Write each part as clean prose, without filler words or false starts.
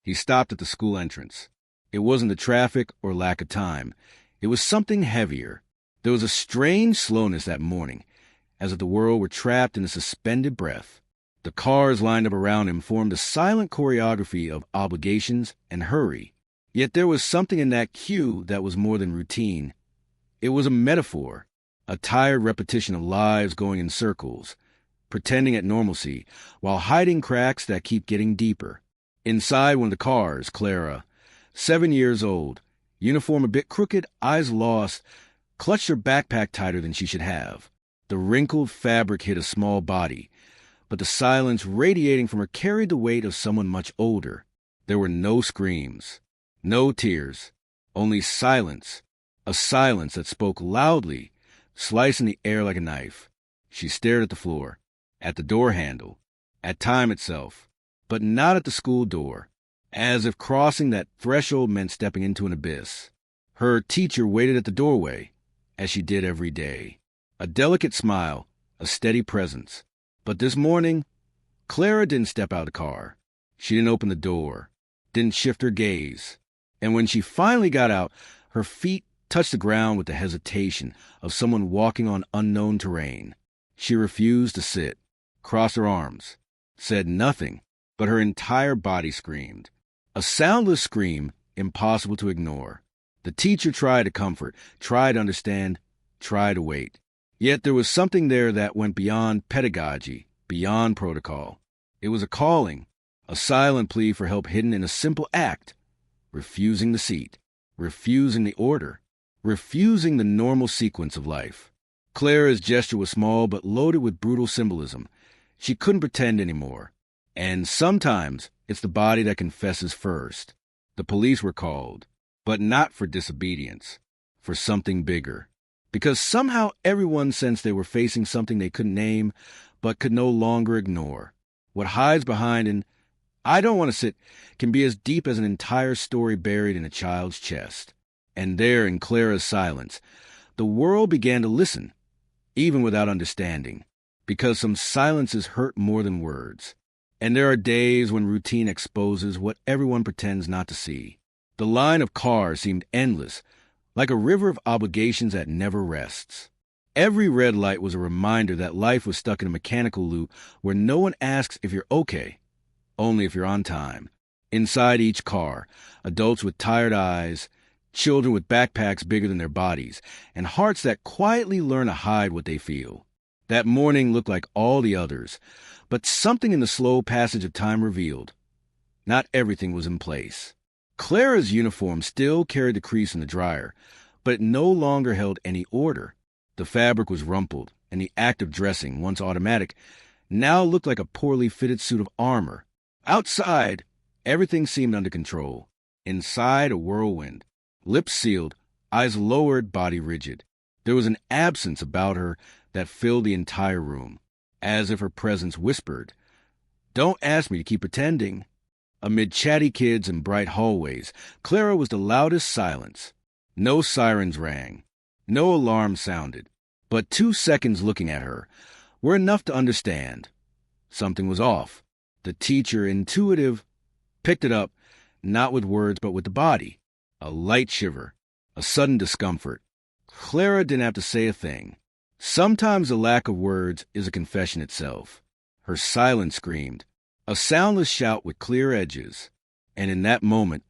He stopped at the school entrance. It wasn't the traffic or lack of time. It was something heavier. There was a strange slowness that morning, as if the world were trapped in a suspended breath. The cars lined up around him formed a silent choreography of obligations and hurry. Yet there was something in that cue that was more than routine. It was a metaphor, a tired repetition of lives going in circles, pretending at normalcy, while hiding cracks that keep getting deeper. Inside one of the cars, Clara, 7 years old, uniform a bit crooked, eyes lost, clutched her backpack tighter than she should have. The wrinkled fabric hid a small body, but the silence radiating from her carried the weight of someone much older. There were no screams, no tears, only silence, a silence that spoke loudly, slicing the air like a knife. She stared at the floor, at the door handle, at time itself, but not at the school door, as if crossing that threshold meant stepping into an abyss. Her teacher waited at the doorway, as she did every day. A delicate smile, a steady presence. But this morning, Clara didn't step out of the car. She didn't open the door, didn't shift her gaze. And when she finally got out, her feet touched the ground with the hesitation of someone walking on unknown terrain. She refused to sit, crossed her arms, said nothing, but her entire body screamed. A soundless scream, impossible to ignore. The teacher tried to comfort, tried to understand, tried to wait. Yet there was something there that went beyond pedagogy, beyond protocol. It was a calling, a silent plea for help hidden in a simple act, refusing the seat, refusing the order, refusing the normal sequence of life. Clara's gesture was small but loaded with brutal symbolism. She couldn't pretend anymore. And sometimes it's the body that confesses first. The police were called, but not for disobedience, for something bigger. Because somehow everyone sensed they were facing something they couldn't name, but could no longer ignore. What hides behind an "I don't want to sit" can be as deep as an entire story buried in a child's chest. And there, in Clara's silence, the world began to listen, even without understanding, because some silences hurt more than words. And there are days when routine exposes what everyone pretends not to see. The line of cars seemed endless, like a river of obligations that never rests. Every red light was a reminder that life was stuck in a mechanical loop where no one asks if you're okay, only if you're on time. Inside each car, adults with tired eyes, children with backpacks bigger than their bodies, and hearts that quietly learn to hide what they feel. That morning looked like all the others, but something in the slow passage of time revealed. Not everything was in place. Clara's uniform still carried the crease in the dryer, but it no longer held any order. The fabric was rumpled, and the act of dressing, once automatic, now looked like a poorly fitted suit of armor. Outside, everything seemed under control. Inside, a whirlwind. Lips sealed, eyes lowered, body rigid. There was an absence about her that filled the entire room, as if her presence whispered, "Don't ask me to keep pretending." Amid chatty kids and bright hallways, Clara was the loudest silence. No sirens rang. No alarm sounded. But 2 seconds looking at her were enough to understand. Something was off. The teacher, intuitive, picked it up, not with words but with the body. A light shiver, a sudden discomfort. Clara didn't have to say a thing. Sometimes the lack of words is a confession itself. Her silence screamed, a soundless shout with clear edges, and in that moment,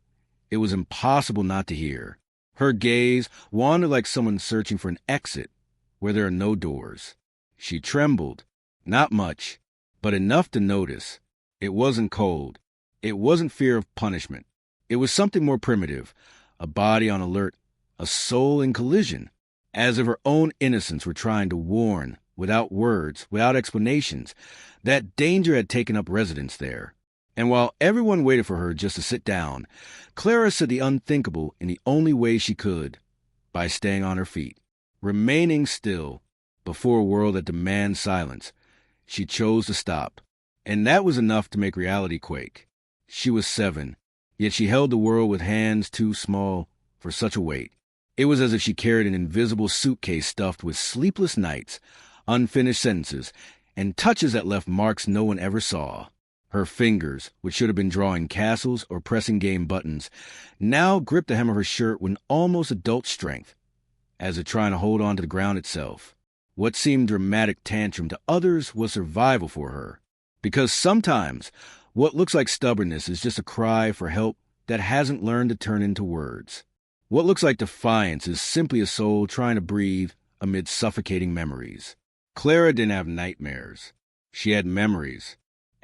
it was impossible not to hear. Her gaze wandered like someone searching for an exit where there are no doors. She trembled, not much, but enough to notice. It wasn't cold. It wasn't fear of punishment. It was something more primitive, a body on alert, a soul in collision, as if her own innocence were trying to warn, without words, without explanations, that danger had taken up residence there. And while everyone waited for her just to sit down, Clara said the unthinkable in the only way she could, by staying on her feet, remaining still before a world that demands silence. She chose to stop, and that was enough to make reality quake. She was 7, yet she held the world with hands too small for such a weight. It was as if she carried an invisible suitcase stuffed with sleepless nights, unfinished sentences, and touches that left marks no one ever saw. Her fingers, which should have been drawing castles or pressing game buttons, now gripped the hem of her shirt with almost adult strength, as if trying to hold on to the ground itself. What seemed dramatic tantrum to others was survival for her. Because sometimes what looks like stubbornness is just a cry for help that hasn't learned to turn into words. What looks like defiance is simply a soul trying to breathe amid suffocating memories. Clara didn't have nightmares. She had memories.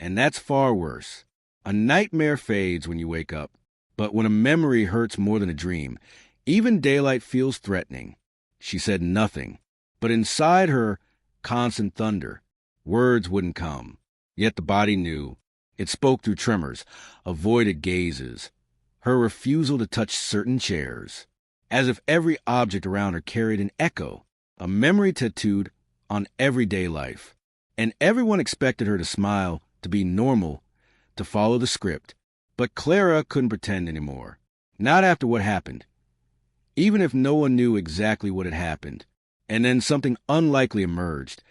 And that's far worse. A nightmare fades when you wake up. But when a memory hurts more than a dream, even daylight feels threatening. She said nothing. But inside her, constant thunder. Words wouldn't come. Yet the body knew. It spoke through tremors, avoided gazes, her refusal to touch certain chairs, as if every object around her carried an echo, a memory tattooed on everyday life. And everyone expected her to smile, to be normal, to follow the script. But Clara couldn't pretend anymore. Not after what happened. Even if no one knew exactly what had happened. And then something unlikely emerged.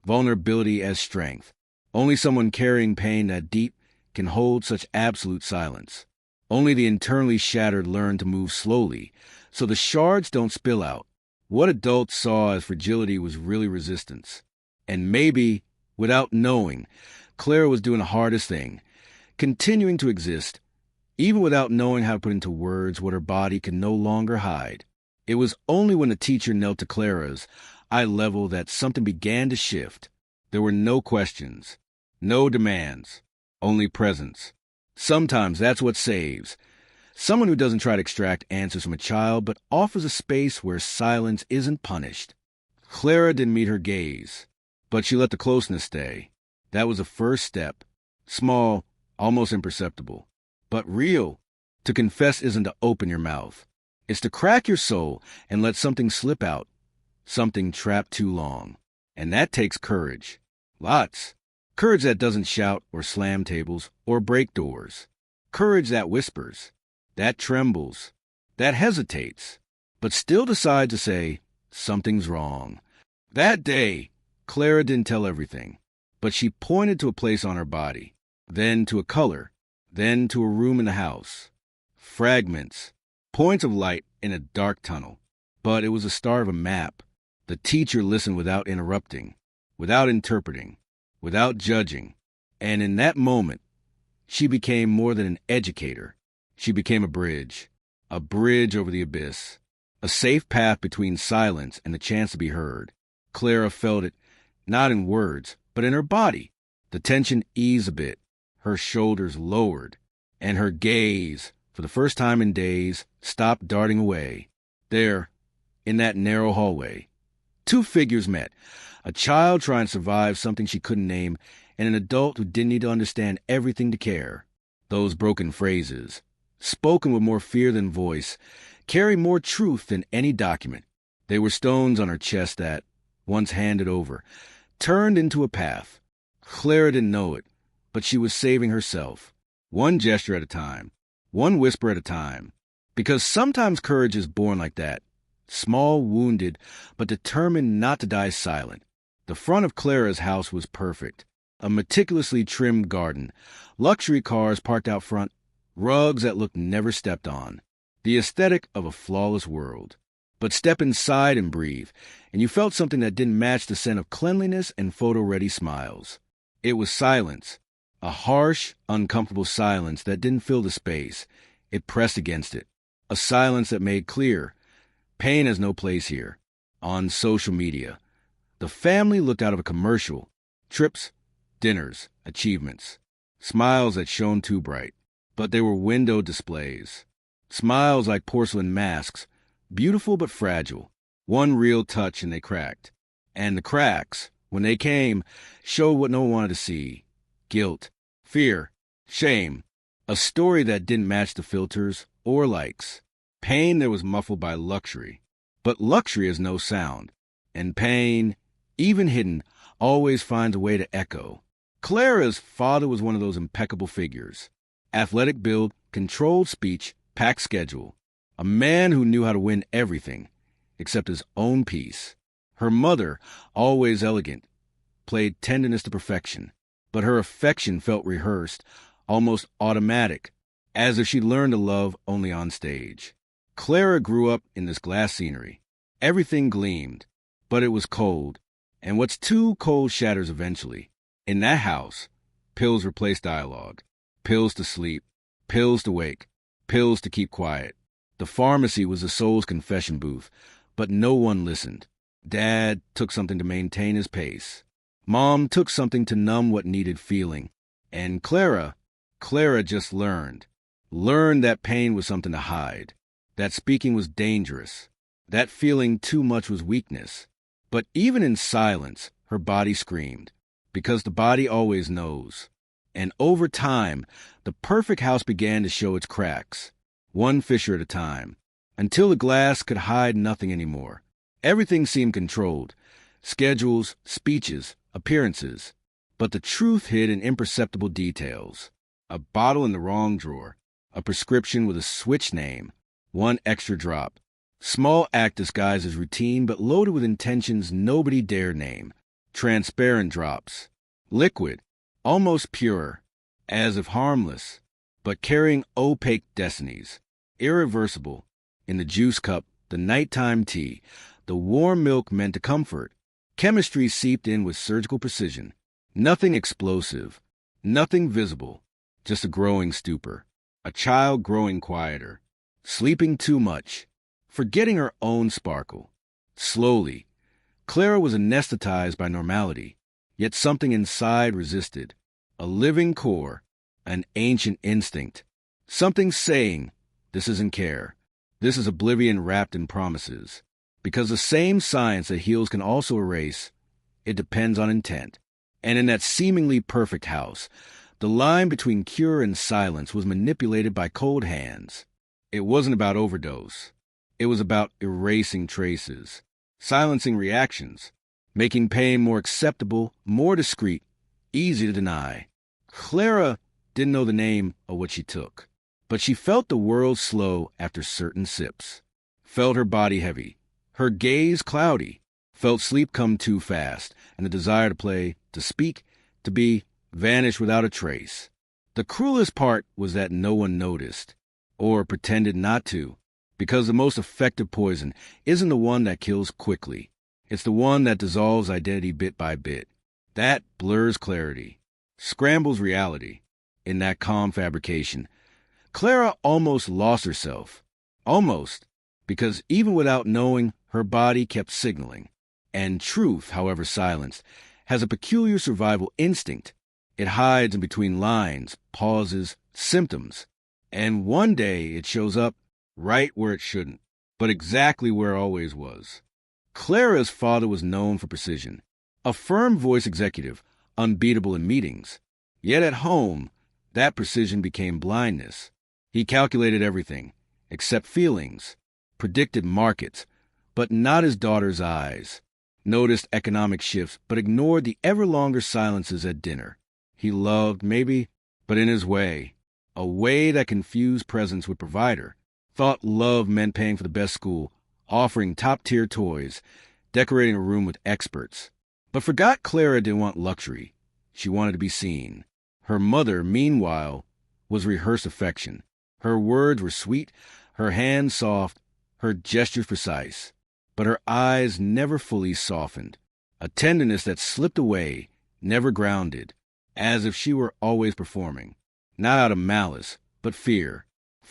Vulnerability as strength. Only someone carrying pain that deep can hold such absolute silence. Only the internally shattered learn to move slowly, so the shards don't spill out. What adults saw as fragility was really resistance. And maybe, without knowing, Clara was doing the hardest thing, continuing to exist, even without knowing how to put into words what her body could no longer hide. It was only when the teacher knelt to Clara's eye level that something began to shift. There were no questions, no demands, only presence. Sometimes that's what saves. Someone who doesn't try to extract answers from a child, but offers a space where silence isn't punished. Clara didn't meet her gaze, but she let the closeness stay. That was the first step. Small, almost imperceptible, but real. To confess isn't to open your mouth. It's to crack your soul and let something slip out, something trapped too long. And that takes courage. Lots. Courage that doesn't shout or slam tables or break doors. Courage that whispers, that trembles, that hesitates, but still decides to say, something's wrong. That day, Clara didn't tell everything, but she pointed to a place on her body, then to a color, then to a room in the house. Fragments, points of light in a dark tunnel, but it was the start of a map. The teacher listened without interrupting, without interpreting, without judging. And in that moment, she became more than an educator. She became a bridge over the abyss, a safe path between silence and the chance to be heard. Clara felt it, not in words, but in her body. The tension eased a bit, her shoulders lowered, and her gaze, for the first time in days, stopped darting away. There, in that narrow hallway, two figures met. A child trying to survive something she couldn't name, and an adult who didn't need to understand everything to care. Those broken phrases, spoken with more fear than voice, carry more truth than any document. They were stones on her chest that, once handed over, turned into a path. Clara didn't know it, but she was saving herself. One gesture at a time, one whisper at a time. Because sometimes courage is born like that. Small, wounded, but determined not to die silent. The front of Clara's house was perfect. A meticulously trimmed garden, luxury cars parked out front, rugs that looked never stepped on. The aesthetic of a flawless world. But step inside and breathe, and you felt something that didn't match the scent of cleanliness and photo-ready smiles. It was silence. A harsh, uncomfortable silence that didn't fill the space. It pressed against it. A silence that made clear, pain has no place here. On social media, the family looked out of a commercial. Trips, dinners, achievements. Smiles that shone too bright, but they were window displays. Smiles like porcelain masks, beautiful but fragile. One real touch and they cracked. And the cracks, when they came, showed what no one wanted to see. Guilt, fear, shame. A story that didn't match the filters or likes. Pain that was muffled by luxury. But luxury has no sound. And pain, even hidden, always finds a way to echo. Clara's father was one of those impeccable figures. Athletic build, controlled speech, packed schedule. A man who knew how to win everything, except his own peace. Her mother, always elegant, played tenderness to perfection. but her affection felt rehearsed, almost automatic, as if she'd learned to love only on stage. Clara grew up in this glass scenery. Everything gleamed, but it was cold, and what's too cold shatters eventually. In that house, pills replaced dialogue. Pills to sleep, pills to wake, pills to keep quiet. The pharmacy was the soul's confession booth, but no one listened. Dad took something to maintain his pace. Mom took something to numb what needed feeling. And Clara just learned that pain was something to hide, that speaking was dangerous, that feeling too much was weakness. But even in silence, her body screamed, because the body always knows. And over time, the perfect house began to show its cracks, one fissure at a time, until the glass could hide nothing anymore. Everything seemed controlled, schedules, speeches, appearances, but the truth hid in imperceptible details. A bottle in the wrong drawer, a prescription with a switch name, one extra drop. Small act disguised as routine but loaded with intentions nobody dare name. Transparent drops. Liquid, almost pure, as if harmless, but carrying opaque destinies. Irreversible. In the juice cup, the nighttime tea, the warm milk meant to comfort. Chemistry seeped in with surgical precision. Nothing explosive, nothing visible, just a growing stupor. A child growing quieter, sleeping too much, forgetting her own sparkle. Slowly, Clara was anesthetized by normality, yet something inside resisted. A living core, an ancient instinct. Something saying, this isn't care. This is oblivion wrapped in promises. Because the same science that heals can also erase, it depends on intent. And in that seemingly perfect house, the line between cure and silence was manipulated by cold hands. It wasn't about overdose. It was about erasing traces, silencing reactions, making pain more acceptable, more discreet, easy to deny. Clara didn't know the name of what she took, but she felt the world slow after certain sips, felt her body heavy, her gaze cloudy, felt sleep come too fast, and the desire to play, to speak, to be, vanish without a trace. The cruelest part was that no one noticed, or pretended not to, because the most effective poison isn't the one that kills quickly. It's the one that dissolves identity bit by bit. That blurs clarity, scrambles reality. In that calm fabrication, Clara almost lost herself. Almost, because even without knowing, her body kept signaling. And truth, however silenced, has a peculiar survival instinct. It hides in between lines, pauses, symptoms. And one day it shows up right where it shouldn't, but exactly where it always was. Clara's father was known for precision, a firm voice executive, unbeatable in meetings. Yet at home, that precision became blindness. He calculated everything, except feelings, predicted markets, but not his daughter's eyes, noticed economic shifts, but ignored the ever longer silences at dinner. He loved, maybe, but in his way, a way that confused presence with provider, thought love meant paying for the best school, offering top-tier toys, decorating a room with experts, but forgot Clara didn't want luxury. She wanted to be seen. Her mother, meanwhile, was rehearsed affection. Her words were sweet, her hands soft, her gestures precise, but her eyes never fully softened, a tenderness that slipped away, never grounded, as if she were always performing, not out of malice, but fear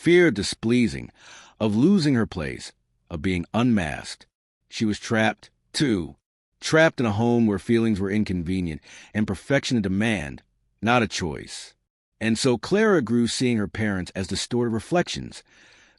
of displeasing, of losing her place, of being unmasked. She was trapped, too, trapped in a home where feelings were inconvenient and perfection a demand, not a choice. And so Clara grew seeing her parents as distorted reflections,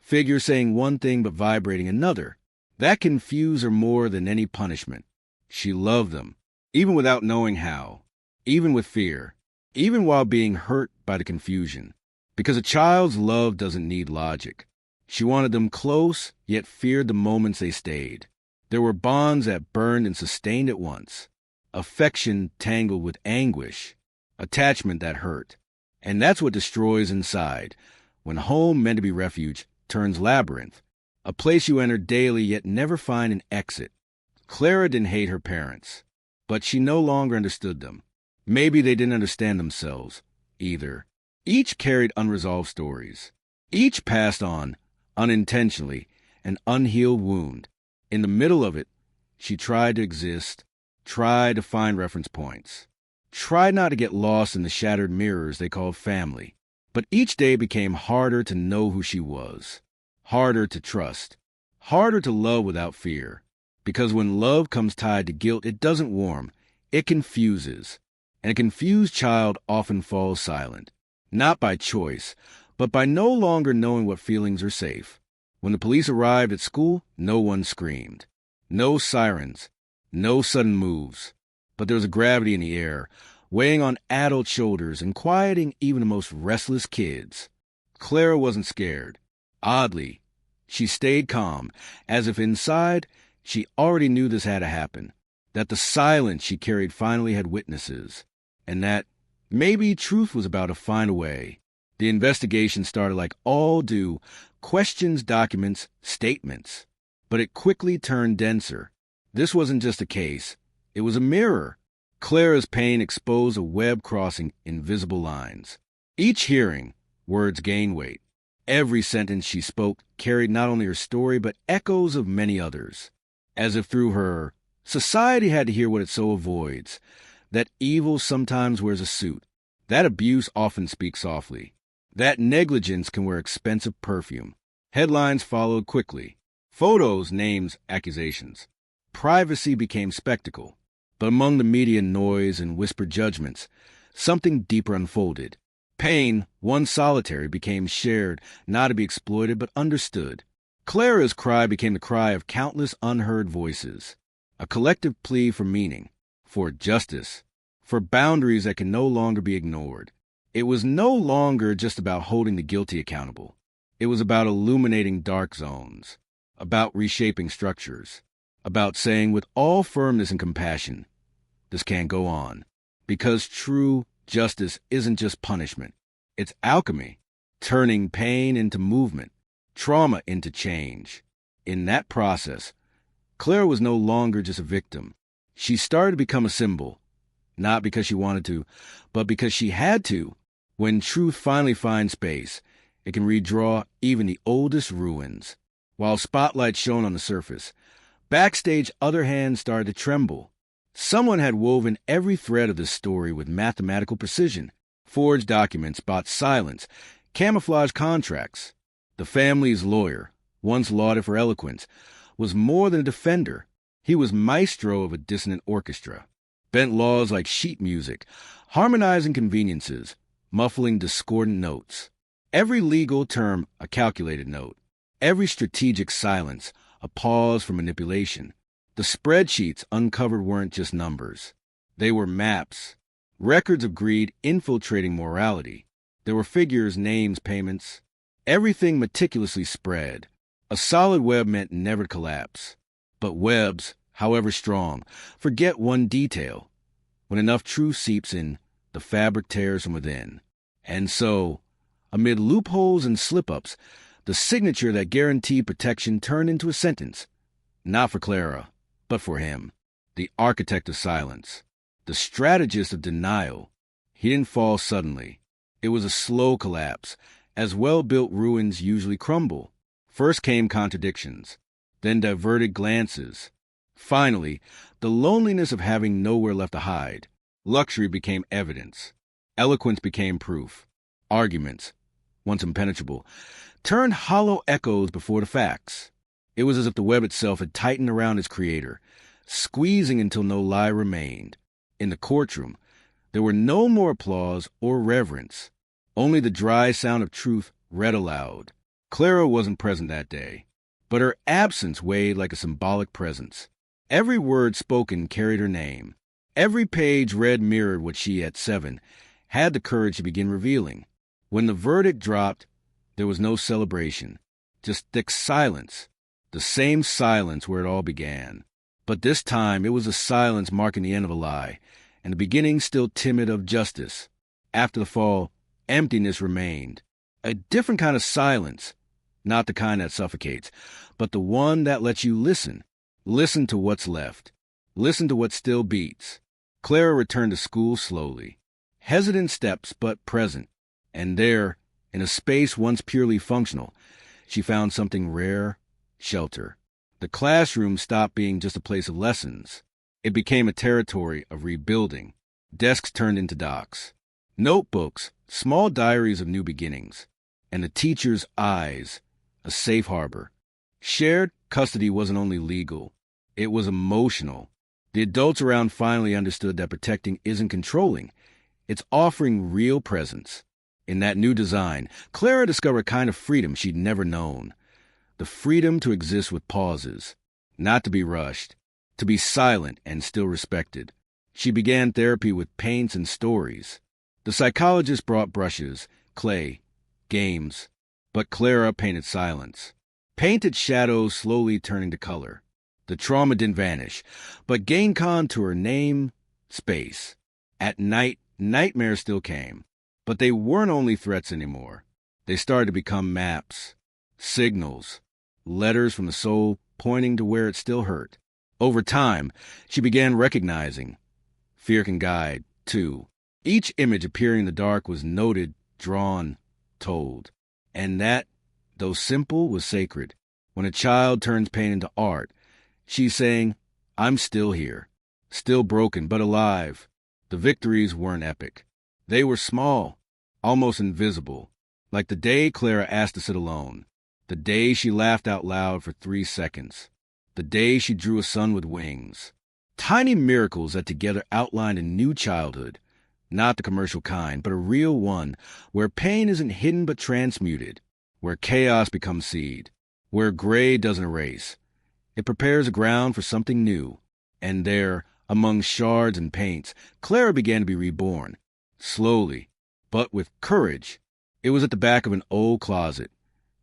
figures saying one thing but vibrating another. That confused her more than any punishment. She loved them, even without knowing how, even with fear, even while being hurt by the confusion. Because a child's love doesn't need logic. She wanted them close, yet feared the moments they stayed. There were bonds that burned and sustained at once. Affection tangled with anguish. Attachment that hurt. And that's what destroys inside, when home meant to be refuge turns labyrinth, a place you enter daily yet never find an exit. Clara didn't hate her parents, but she no longer understood them. Maybe they didn't understand themselves, either. Each carried unresolved stories. Each passed on, unintentionally, an unhealed wound. In the middle of it, she tried to exist, tried to find reference points, tried not to get lost in the shattered mirrors they called family. But each day became harder to know who she was, harder to trust, harder to love without fear. Because when love comes tied to guilt, it doesn't warm, it confuses. And a confused child often falls silent, not by choice, but by no longer knowing what feelings are safe. When the police arrived at school, no one screamed. No sirens, no sudden moves. But there was a gravity in the air, weighing on adult shoulders and quieting even the most restless kids. Clara wasn't scared. Oddly, she stayed calm, as if inside she already knew this had to happen, that the silence she carried finally had witnesses, and that maybe truth was about to find a way. The investigation started like all do, questions, documents, statements. But it quickly turned denser. This wasn't just a case. It was a mirror. Clara's pain exposed a web crossing invisible lines. Each hearing, words gained weight. Every sentence she spoke carried not only her story, but echoes of many others. As if through her, society had to hear what it so avoids, that evil sometimes wears a suit, that abuse often speaks softly, that negligence can wear expensive perfume. Headlines followed quickly. Photos, names, accusations. Privacy became spectacle. But among the media noise and whispered judgments, something deeper unfolded. Pain, once solitary, became shared, not to be exploited but understood. Clara's cry became the cry of countless unheard voices, a collective plea for meaning, for justice, for boundaries that can no longer be ignored. It was no longer just about holding the guilty accountable. It was about illuminating dark zones, about reshaping structures, about saying with all firmness and compassion, this can't go on. Because true justice isn't just punishment. It's alchemy, turning pain into movement, trauma into change. In that process, Clara was no longer just a victim. She started to become a symbol, not because she wanted to, but because she had to. When truth finally finds space, it can redraw even the oldest ruins. While spotlight shone on the surface, backstage other hands started to tremble. Someone had woven every thread of this story with mathematical precision. Forged documents, bought silence, camouflaged contracts. The family's lawyer, once lauded for eloquence, was more than a defender. He was maestro of a dissonant orchestra. Bent laws like sheet music, harmonizing conveniences, muffling discordant notes. Every legal term a calculated note. Every strategic silence a pause for manipulation. The spreadsheets uncovered weren't just numbers. They were maps, records of greed infiltrating morality. There were figures, names, payments, everything meticulously spread. A solid web meant never to collapse. But webs, however strong, forget one detail. When enough truth seeps in, the fabric tears from within. And so, amid loopholes and slip-ups, the signature that guaranteed protection turned into a sentence. Not for Clara, but for him. The architect of silence. The strategist of denial. He didn't fall suddenly. It was a slow collapse, as well-built ruins usually crumble. First came contradictions, then diverted glances. Finally, the loneliness of having nowhere left to hide. Luxury became evidence. Eloquence became proof. Arguments, once impenetrable, turned hollow echoes before the facts. It was as if the web itself had tightened around its creator, squeezing until no lie remained. In the courtroom, there were no more applause or reverence, only the dry sound of truth read aloud. Clara wasn't present that day, but her absence weighed like a symbolic presence. Every word spoken carried her name. Every page read mirrored what she, at 7, had the courage to begin revealing. When the verdict dropped, there was no celebration, just thick silence, the same silence where it all began. But this time it was a silence marking the end of a lie, and the beginning still timid of justice. After the fall, emptiness remained. A different kind of silence, not the kind that suffocates, but the one that lets you listen. Listen to what's left. Listen to what still beats. Clara returned to school slowly, hesitant steps but present, and there, in a space once purely functional, she found something rare: shelter. The classroom stopped being just a place of lessons. It became a territory of rebuilding. Desks turned into docks, notebooks, small diaries of new beginnings, and the teacher's eyes, a safe harbor. Shared custody wasn't only legal, it was emotional. The adults around finally understood that protecting isn't controlling, it's offering real presence. In that new design, Clara discovered a kind of freedom she'd never known. The freedom to exist with pauses, not to be rushed, to be silent and still respected. She began therapy with paints and stories. The psychologist brought brushes, clay, games, but Clara painted silence. Painted shadows slowly turning to color. The trauma didn't vanish, but gained contour, name, space. At night, nightmares still came, but they weren't only threats anymore. They started to become maps, signals, letters from the soul pointing to where it still hurt. Over time, she began recognizing. Fear can guide, too. Each image appearing in the dark was noted, drawn, told. And that, though simple, was sacred. When a child turns pain into art, she's saying, I'm still here, still broken, but alive. The victories weren't epic. They were small, almost invisible, like the day Clara asked to sit alone, the day she laughed out loud for 3 seconds, the day she drew a sun with wings. Tiny miracles that together outlined a new childhood, not the commercial kind, but a real one, where pain isn't hidden but transmuted, where chaos becomes seed, where gray doesn't erase. It prepares the ground for something new. And there, among shards and paints, Clara began to be reborn. Slowly, but with courage. It was at the back of an old closet,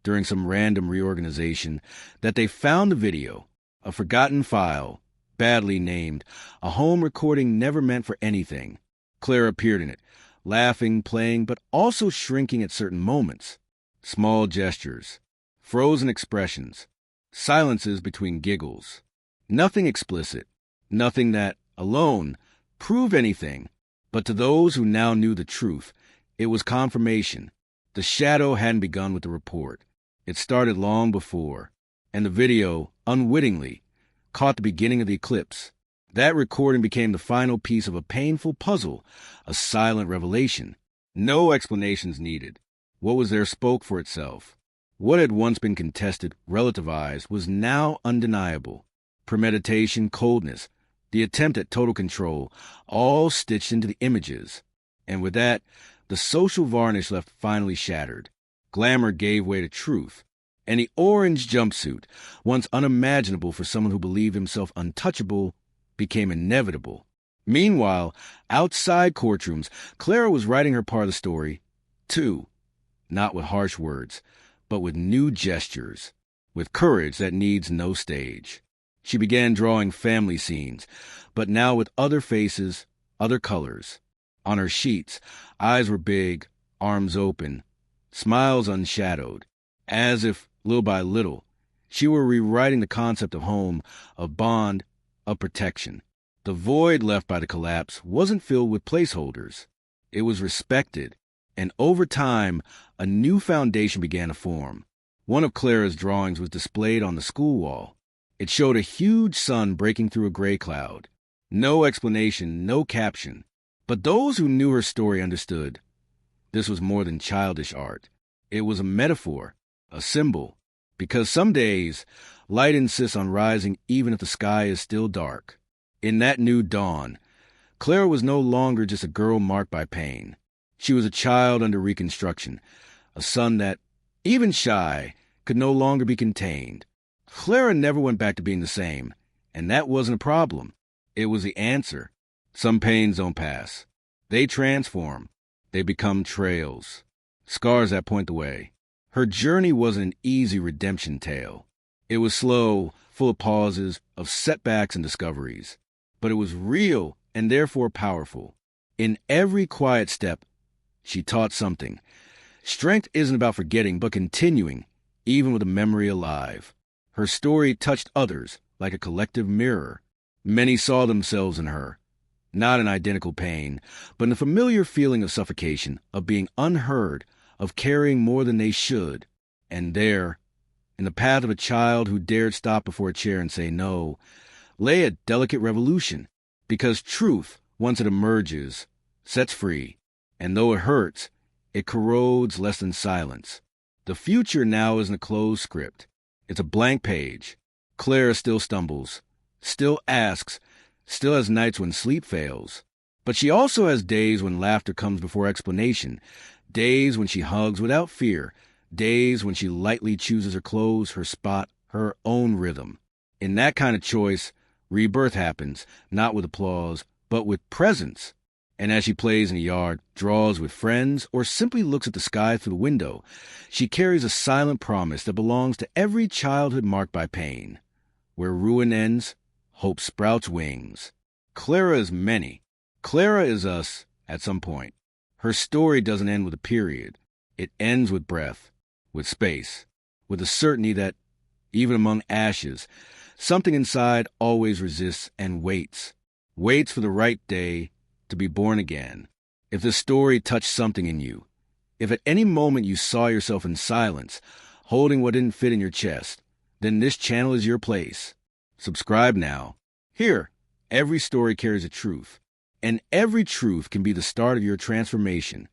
during some random reorganization, that they found the video, a forgotten file, badly named, a home recording never meant for anything. Clara appeared in it, laughing, playing, but also shrinking at certain moments. Small gestures, frozen expressions, silences between giggles. Nothing explicit, nothing that, alone, proved anything. But to those who now knew the truth, it was confirmation. The shadow hadn't begun with the report. It started long before, and the video, unwittingly, caught the beginning of the eclipse. That recording became the final piece of a painful puzzle, a silent revelation. No explanations needed. What was there spoke for itself. What had once been contested, relativized, was now undeniable. Premeditation, coldness, the attempt at total control, all stitched into the images. And with that, the social varnish left finally shattered. Glamour gave way to truth. And the orange jumpsuit, once unimaginable for someone who believed himself untouchable, became inevitable. Meanwhile, outside courtrooms, Clara was writing her part of the story, too. Not with harsh words, but with new gestures, with courage that needs no stage. She began drawing family scenes, but now with other faces, other colors. On her sheets, eyes were big, arms open, smiles unshadowed, as if, little by little, she were rewriting the concept of home, of bond, of protection. The void left by the collapse wasn't filled with placeholders. It was respected, and over time, a new foundation began to form. One of Clara's drawings was displayed on the school wall. It showed a huge sun breaking through a gray cloud. No explanation, no caption. But those who knew her story understood. This was more than childish art. It was a metaphor, a symbol. Because some days, light insists on rising even if the sky is still dark. In that new dawn, Clara was no longer just a girl marked by pain. She was a child under reconstruction, a son that, even shy, could no longer be contained. Clara never went back to being the same, and that wasn't a problem. It was the answer. Some pains don't pass. They transform. They become trails, scars that point the way. Her journey wasn't an easy redemption tale. It was slow, full of pauses, of setbacks and discoveries. But it was real and therefore powerful. In every quiet step, she taught something. Strength isn't about forgetting, but continuing, even with a memory alive. Her story touched others like a collective mirror. Many saw themselves in her. not in identical pain, but in the familiar feeling of suffocation, of being unheard, of carrying more than they should. And there, in the path of a child who dared stop before a chair and say no, lay a delicate revolution, because truth, once it emerges, sets free, and though it hurts, it corrodes less than silence. The future now isn't a closed script. It's a blank page. Clara still stumbles, still asks, still has nights when sleep fails. But she also has days when laughter comes before explanation, days when she hugs without fear, days when she lightly chooses her clothes, her spot, her own rhythm. In that kind of choice, rebirth happens, not with applause, but with presence. And as she plays in the yard, draws with friends, or simply looks at the sky through the window, she carries a silent promise that belongs to every childhood marked by pain. Where ruin ends, hope sprouts wings. Clara is many. Clara is us at some point. Her story doesn't end with a period. It ends with breath, with space, with the certainty that, even among ashes, something inside always resists and waits for the right day to be born again. If this story touched something in you, if at any moment you saw yourself in silence, holding what didn't fit in your chest, then this channel is your place. Subscribe now. Here, every story carries a truth, and every truth can be the start of your transformation.